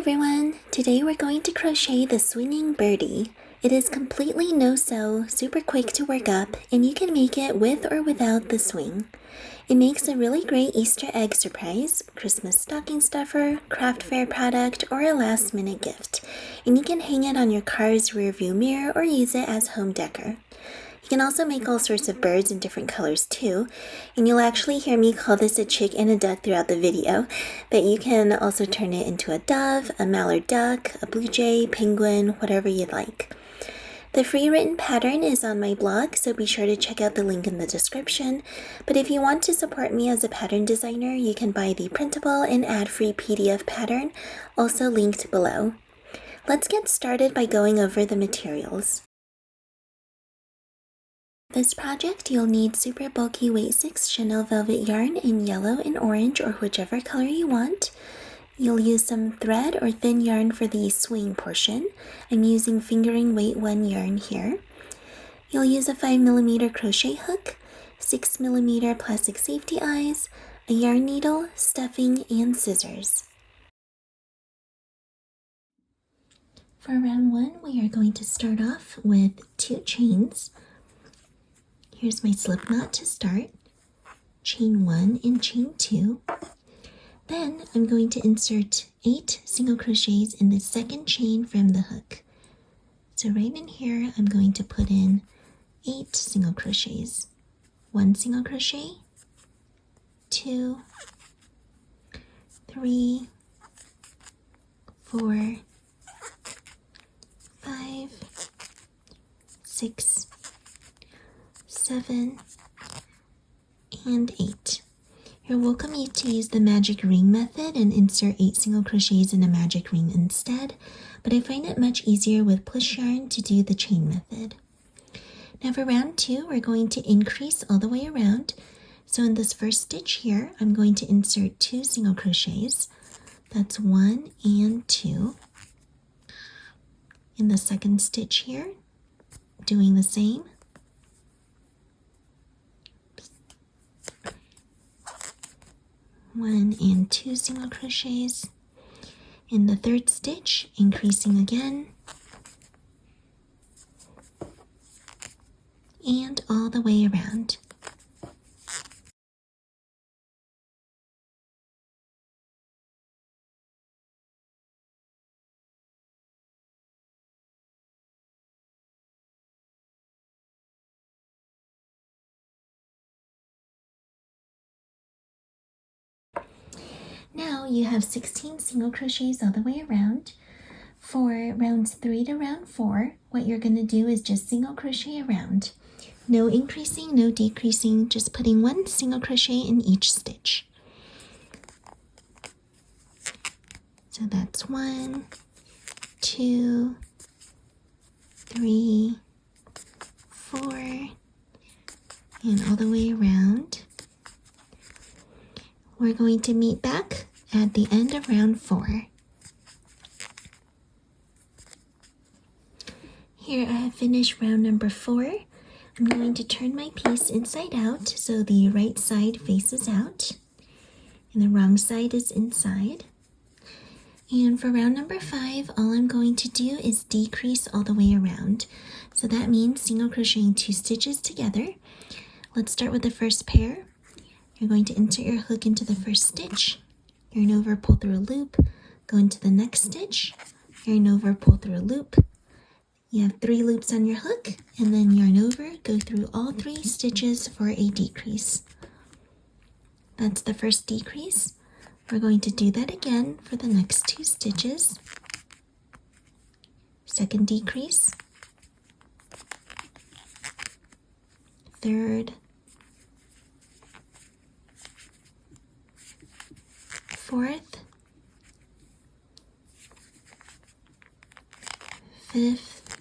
everyone! Today we're going to crochet the Swinging Birdy. It is completely no-sew, super quick to work up, and you can make it with or without the swing. It makes a really great Easter egg surprise, Christmas stocking stuffer, craft fair product, or a last-minute gift. And you can hang it on your car's rearview mirror or use it as home decor. You can also make all sorts of birds in different colors too, and you'll actually hear me call this a chick and a duck throughout the video, but you can also turn it into a dove, a mallard duck, a blue jay, penguin, whatever you'd like. The free written pattern is on my blog, so be sure to check out the link in the description, but if you want to support me as a pattern designer, you can buy the printable and ad-free PDF pattern, also linked below. Let's get started by going over the materials. This project, you'll need super bulky weight 6 chenille velvet yarn in yellow and orange or whichever color you want. You'll use some thread or thin yarn for the swing portion. I'm using fingering weight 1 yarn here. You'll use a 5mm crochet hook, 6mm plastic safety eyes, a yarn needle, stuffing, and scissors. For round 1, we are going to start off with 2 chains. Here's my slip knot to start, chain 1 and chain 2. Then I'm going to insert 8 single crochets in the second chain from the hook. So right in here, I'm going to put in 8 single crochets. 1 single crochet, 2, 3, 4, 5, 6, 7, and 8. You're welcome to use the magic ring method and insert 8 single crochets in a magic ring instead, but I find it much easier with push yarn to do the chain method. Now for round 2, we're going to increase all the way around. So in this first stitch here, I'm going to insert 2 single crochets. That's 1 and 2. In the second stitch here, doing the same. 1 and 2 single crochets. In the third stitch, increasing again, and all the way around. Now you have 16 single crochets all the way around. For rounds 3 to round 4, what you're going to do is just single crochet around. No increasing, no decreasing, just putting 1 single crochet in each stitch. So that's 1, 2, 3, 4, and all the way around. We're going to meet back at the end of round 4. Here I have finished round number 4. I'm going to turn my piece inside out so the right side faces out and the wrong side is inside. And for round number 5, all I'm going to do is decrease all the way around. So that means single crocheting 2 stitches together. Let's start with the first pair. You're going to insert your hook into the first stitch, yarn over, pull through a loop, go into the next stitch, yarn over, pull through a loop. You have 3 loops on your hook, and then yarn over, go through all 3 stitches for a decrease. That's the first decrease. We're going to do that again for the next 2 stitches. Second decrease, third, fourth, fifth,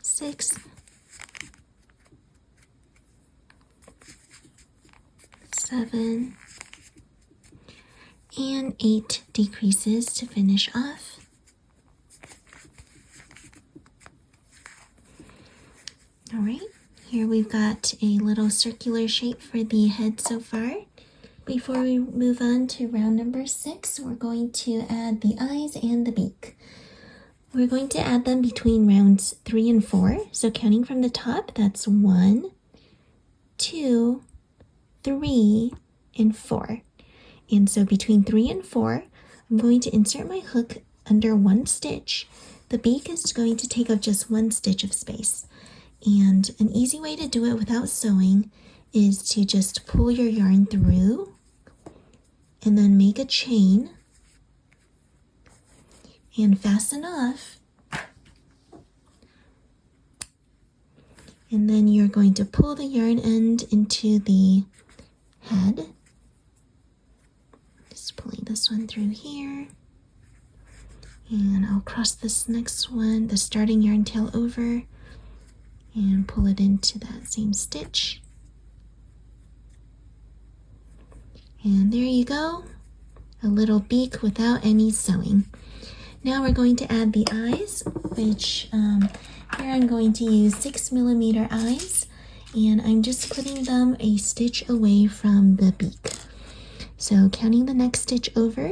sixth, seven, and 8 decreases to finish off. All right. Here we've got a little circular shape for the head so far. Before we move on to round number 6, we're going to add the eyes and the beak. We're going to add them between rounds 3 and 4. So counting from the top, that's 1, 2, 3, and 4. And so between 3 and 4, I'm going to insert my hook under 1 stitch. The beak is going to take up just 1 stitch of space. And an easy way to do it without sewing is to just pull your yarn through and then make a chain and fasten off. And then you're going to pull the yarn end into the head. Just pulling this one through here. And I'll cross this next one, the starting yarn tail over, and pull it into that same stitch. And there you go, a little beak without any sewing. Now we're going to add the eyes, which here I'm going to use 6mm eyes, and I'm just putting them a stitch away from the beak. So counting the next stitch over,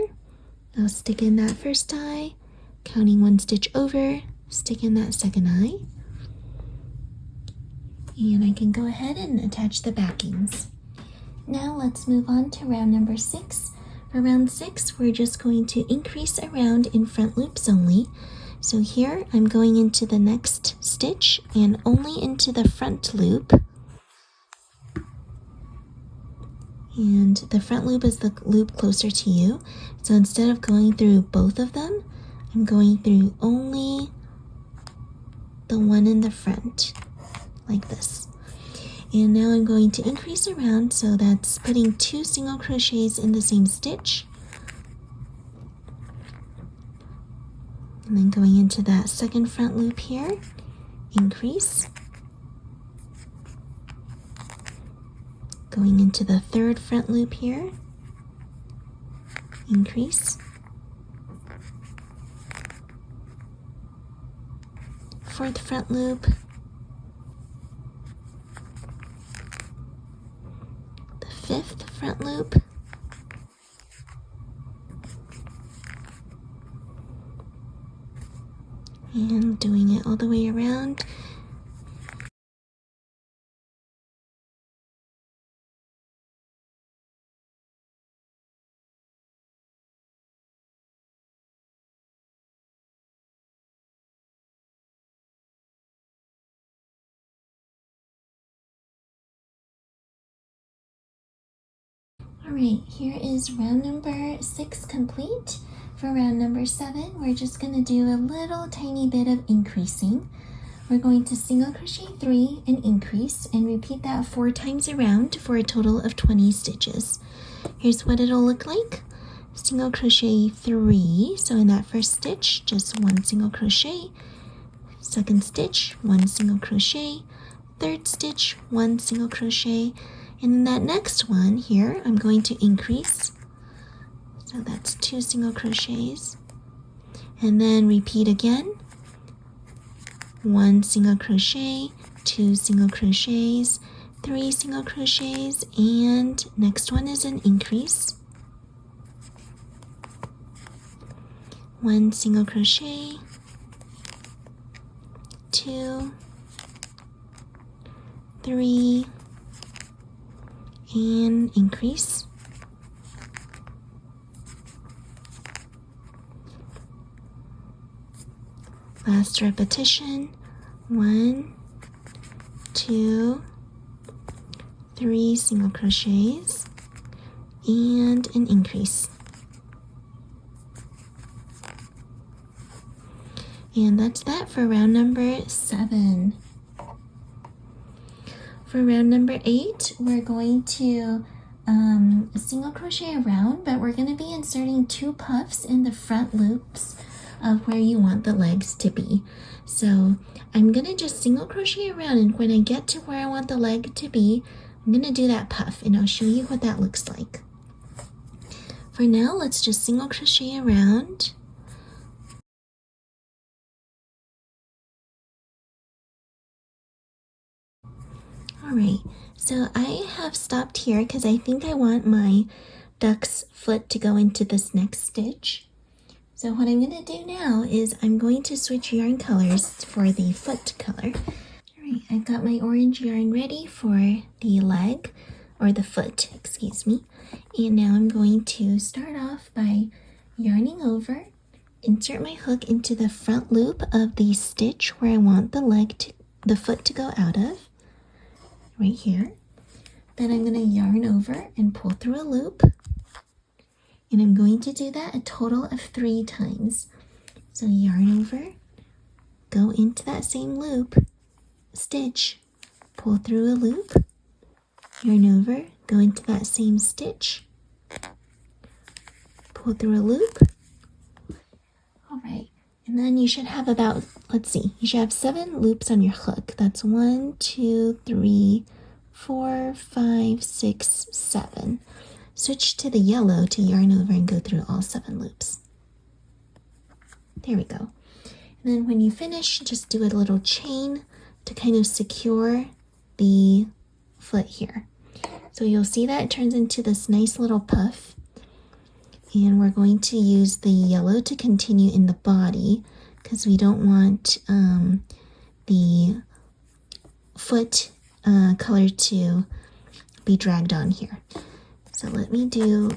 I'll stick in that first eye, counting 1 stitch over, stick in that second eye, and I can go ahead and attach the backings. Now let's move on to round number 6. For round 6, we're just going to increase around in front loops only. So here I'm going into the next stitch and only into the front loop. And the front loop is the loop closer to you. So instead of going through both of them, I'm going through only the one in the front, like this. And now I'm going to increase around, so that's putting 2 single crochets in the same stitch. And then going into that second front loop here, increase. Going into the third front loop here, increase. Fourth front loop, fifth front loop, and doing it all the way around. Alright, here is round number 6 complete. For round number 7, we're just going to do a little tiny bit of increasing. We're going to single crochet 3 and increase, and repeat that 4 times around for a total of 20 stitches. Here's what it'll look like. Single crochet 3, so in that first stitch, just 1 single crochet. Second stitch, 1 single crochet. Third stitch, 1 single crochet. And in that next one here, I'm going to increase. So that's 2 single crochets. And then repeat again. 1 single crochet, 2 single crochets, 3 single crochets, and next one is an increase. 1 single crochet, 2, 3, and increase. Last repetition, 1, 2, 3 single crochets, and an increase. And that's that for round number 7. For round number 8, we're going to single crochet around, but we're going to be inserting 2 puffs in the front loops of where you want the legs to be. So I'm going to just single crochet around, and when I get to where I want the leg to be, I'm going to do that puff, and I'll show you what that looks like. For now, let's just single crochet around. Alright, So I have stopped here because I think I want my duck's foot to go into this next stitch. So what I'm going to do now is I'm going to switch yarn colors for the foot color. Alright, I've got my orange yarn ready for the leg, or the foot, excuse me. And now I'm going to start off by yarning over, insert my hook into the front loop of the stitch where I want the foot to go out of, right here. Then I'm going to yarn over and pull through a loop. And I'm going to do that a total of 3 times. So yarn over, go into that same loop, stitch, pull through a loop, yarn over, go into that same stitch, pull through a loop. All right, and then you should have about, let's see, you should have 7 loops on your hook. That's 1, 2, 3, 4, 5, 6, 7. Switch to the yellow to yarn over and go through all 7 loops. There we go. And then when you finish, just do a little chain to kind of secure the foot here. So you'll see that it turns into this nice little puff. And we're going to use the yellow to continue in the body because we don't want the foot color to be dragged on here. So let me do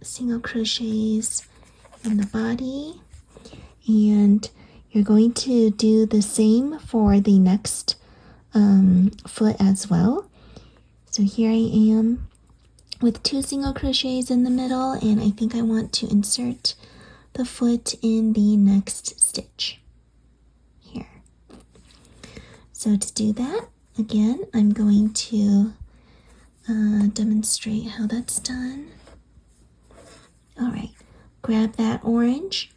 single crochets in the body, and you're going to do the same for the next foot as well. So here I am with 2 single crochets in the middle, and I think I want to insert the foot in the next stitch here. So to do that, again, I'm going to demonstrate how that's done. All right, grab that orange,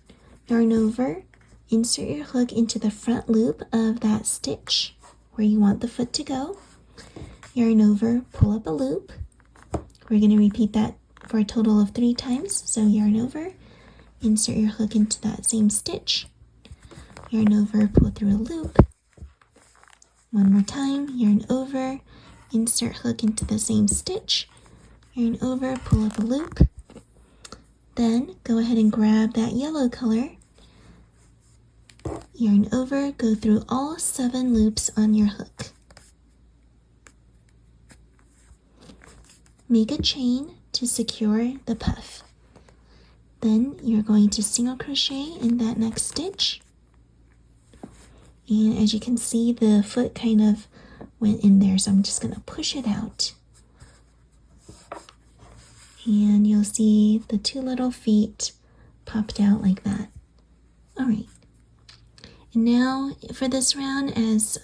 yarn over, insert your hook into the front loop of that stitch where you want the foot to go, yarn over, pull up a loop. We're going to repeat that for a total of 3 times. So yarn over, insert your hook into that same stitch, yarn over, pull through a loop. One more time, yarn over, insert hook into the same stitch, yarn over, pull up a loop. Then go ahead and grab that yellow color, yarn over, go through all 7 loops on your hook. Make a chain to secure the puff. Then you're going to single crochet in that next stitch. And as you can see, the foot kind of went in there, so I'm just going to push it out. And you'll see the 2 little feet popped out like that. All right. And now for this round, as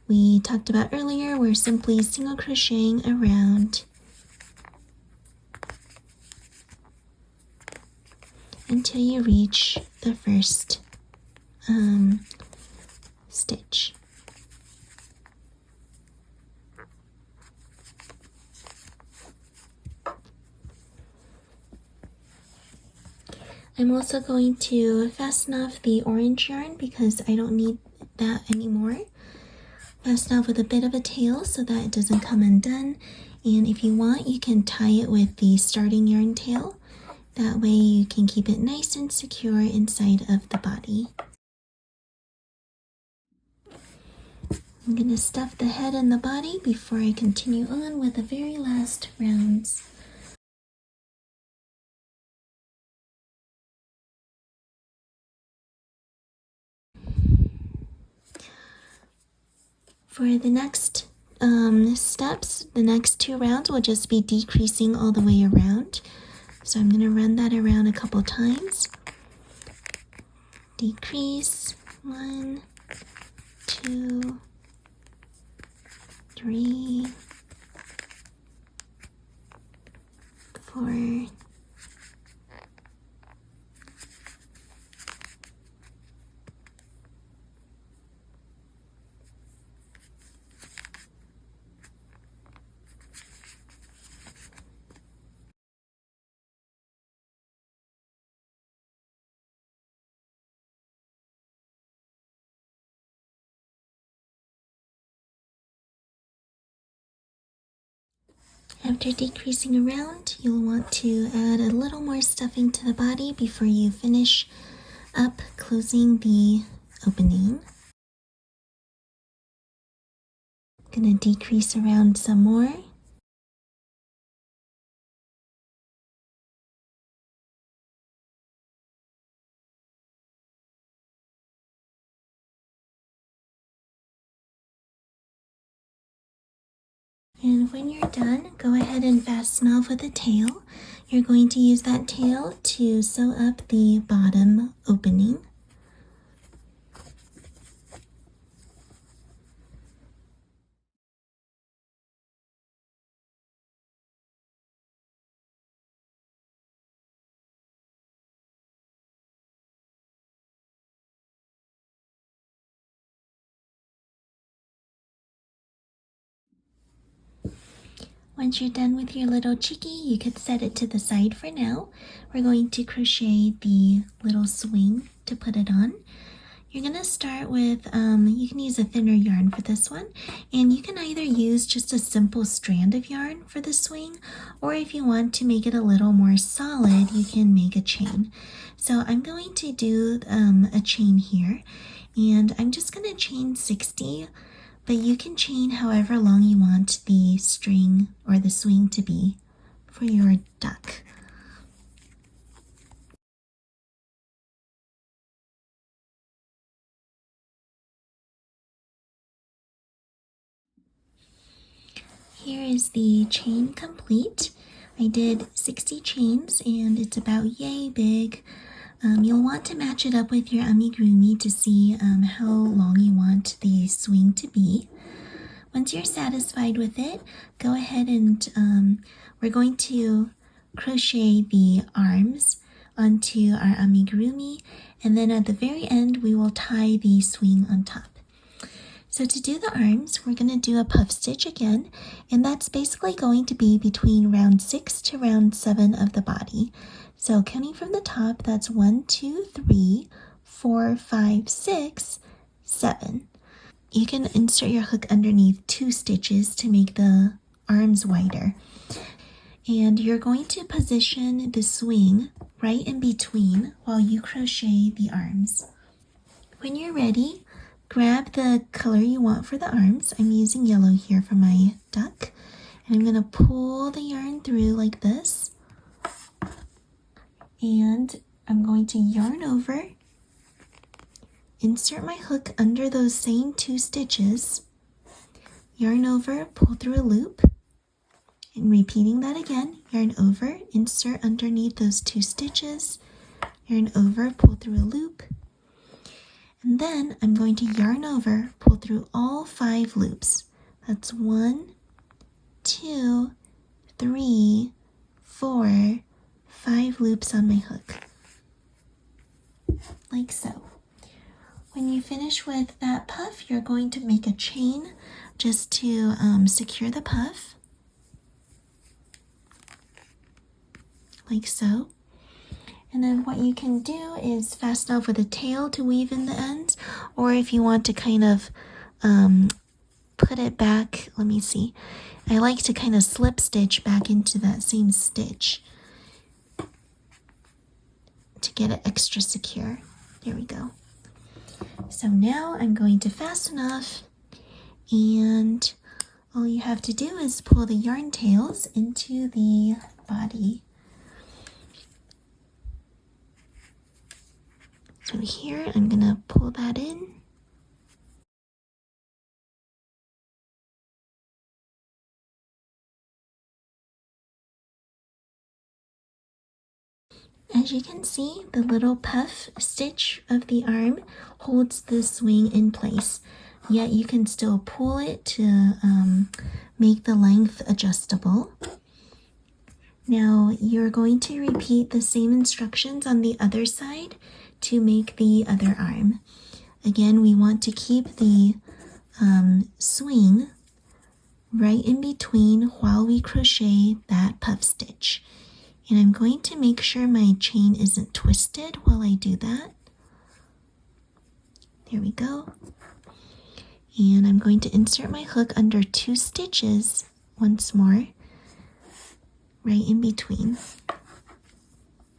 we talked about earlier, we're simply single crocheting around until you reach the first stitch. I'm also going to fasten off the orange yarn because I don't need that anymore. Fasten off with a bit of a tail so that it doesn't come undone. And if you want, you can tie it with the starting yarn tail. That way you can keep it nice and secure inside of the body. I'm going to stuff the head and the body before I continue on with the very last rounds. For the next steps, the next 2 rounds will just be decreasing all the way around. So I'm going to run that around a couple times. Decrease, 1, 2, 3, 4, After decreasing around, you'll want to add a little more stuffing to the body before you finish up closing the opening. Gonna decrease around some more. And when you're done, go ahead and fasten off with a tail. You're going to use that tail to sew up the bottom opening. Once you're done with your little chicky, you could set it to the side for now. We're going to crochet the little swing to put it on. You're going to start with, you can use a thinner yarn for this one, and you can either use just a simple strand of yarn for the swing, or if you want to make it a little more solid, you can make a chain. So I'm going to do a chain here, and I'm just going to chain 60, but you can chain however long you want the string or the swing to be for your duck. Here is the chain complete. I did 60 chains and it's about yay big. You'll want to match it up with your amigurumi to see how long you want the swing to be. Once you're satisfied with it, go ahead and we're going to crochet the arms onto our amigurumi, and then at the very end we will tie the swing on top. So to do the arms, we're going to do a puff stitch again, and that's basically going to be between round 6 to round 7 of the body. So counting from the top, that's 1, 2, 3, 4, 5, 6, 7. You can insert your hook underneath 2 stitches to make the arms wider. And you're going to position the swing right in between while you crochet the arms. When you're ready, grab the color you want for the arms. I'm using yellow here for my duck. And I'm going to pull the yarn through like this. And I'm going to yarn over, insert my hook under those same 2 stitches, yarn over, pull through a loop, and repeating that again, yarn over, insert underneath those 2 stitches, yarn over, pull through a loop, and then I'm going to yarn over, pull through all 5 loops. That's 1, 2, 3, 4, 5 loops on my hook, like so. When you finish with that puff, you're going to make a chain just to secure the puff, like so. And then what you can do is fasten off with a tail to weave in the ends, or if you want to kind of put it back, let me see. I like to kind of slip stitch back into that same stitch to get it extra secure. There we go. So now I'm going to fasten off, and all you have to do is pull the yarn tails into the body. So here I'm going to pull that in. As you can see, the little puff stitch of the arm holds the swing in place, yet you can still pull it to make the length adjustable. Now you're going to repeat the same instructions on the other side to make the other arm. Again, we want to keep the swing right in between while we crochet that puff stitch. And I'm going to make sure my chain isn't twisted while I do that. There we go. And I'm going to insert my hook under 2 stitches once more. right in between.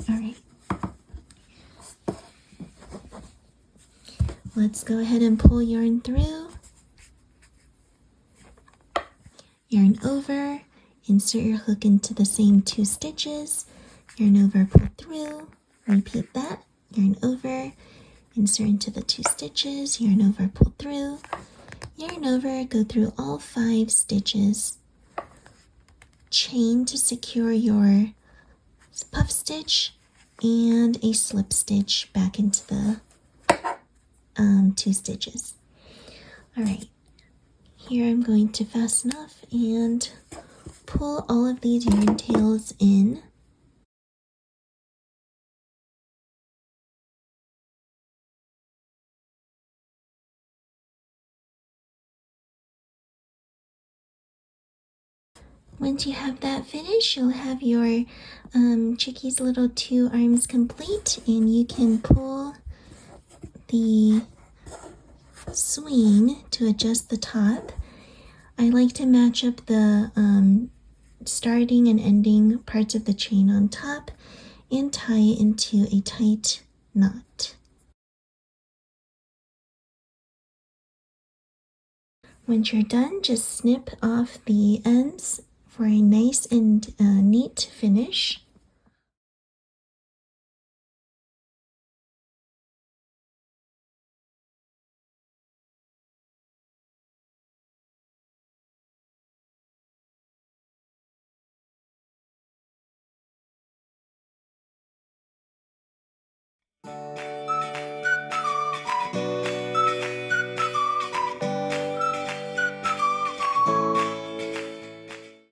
All right. Let's go ahead and pull yarn through. Yarn over, insert your hook into the same 2 stitches, yarn over, pull through, repeat that, yarn over, insert into the 2 stitches, yarn over, pull through, yarn over, go through all 5 stitches, chain to secure your puff stitch, and a slip stitch back into the 2 stitches. All right, here I'm going to fasten off and pull all of these yarn tails in. Once you have that finished, you'll have your Chicky's little 2 arms complete, and you can pull the swing to adjust the top. I like to match up the starting and ending parts of the chain on top and tie it into a tight knot. Once you're done, just snip off the ends for a nice and neat finish.